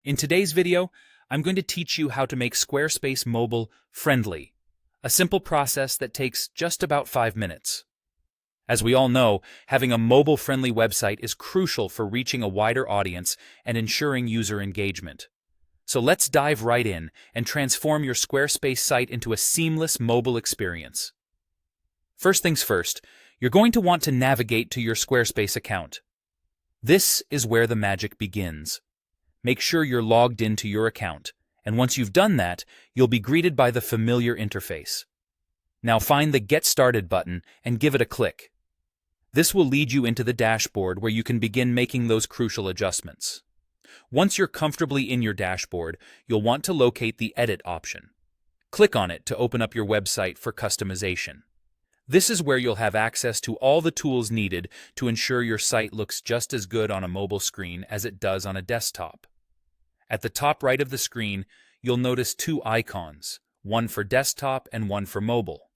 In today's video, I'm going to teach you how to make Squarespace mobile friendly, a simple process that takes just about 5 minutes. As we all know, having a mobile-friendly website is crucial for reaching a wider audience and ensuring user engagement. So let's dive right in and transform your Squarespace site into a seamless mobile experience. First things first, you're going to want to navigate to your Squarespace account. This is where the magic begins. Make sure you're logged into your account, and once you've done that, you'll be greeted by the familiar interface. Now find the Get Started button and give it a click. This will lead you into the dashboard where you can begin making those crucial adjustments. Once you're comfortably in your dashboard, you'll want to locate the Edit option. Click on it to open up your website for customization. This is where you'll have access to all the tools needed to ensure your site looks just as good on a mobile screen as it does on a desktop. At the top right of the screen, you'll notice 2 icons, one for desktop and one for mobile.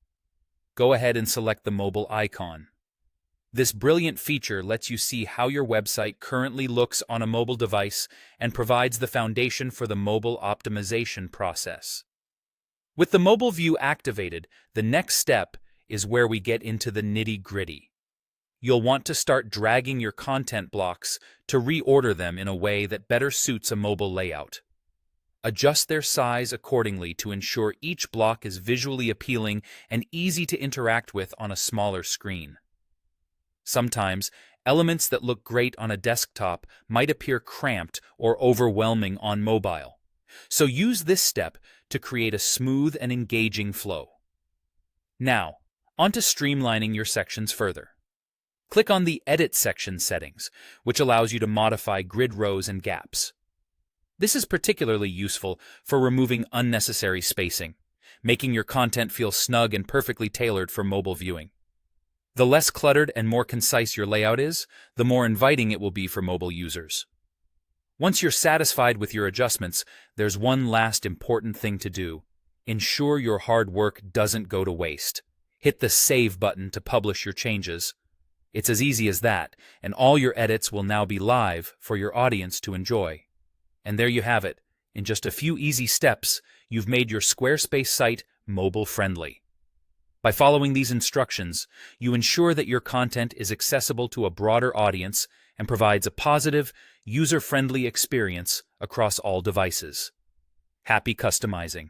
Go ahead and select the mobile icon. This brilliant feature lets you see how your website currently looks on a mobile device and provides the foundation for the mobile optimization process. With the mobile view activated, the next step is where we get into the nitty-gritty. You'll want to start dragging your content blocks to reorder them in a way that better suits a mobile layout. Adjust their size accordingly to ensure each block is visually appealing and easy to interact with on a smaller screen. Sometimes, elements that look great on a desktop might appear cramped or overwhelming on mobile. So use this step to create a smooth and engaging flow. Now, on to streamlining your sections further. Click on the Edit section settings, which allows you to modify grid rows and gaps. This is particularly useful for removing unnecessary spacing, making your content feel snug and perfectly tailored for mobile viewing. The less cluttered and more concise your layout is, the more inviting it will be for mobile users. Once you're satisfied with your adjustments, there's one last important thing to do. Ensure your hard work doesn't go to waste. Hit the Save button to publish your changes. It's as easy as that, and all your edits will now be live for your audience to enjoy. And there you have it. In just a few easy steps, you've made your Squarespace site mobile-friendly. By following these instructions, you ensure that your content is accessible to a broader audience and provides a positive, user-friendly experience across all devices. Happy customizing!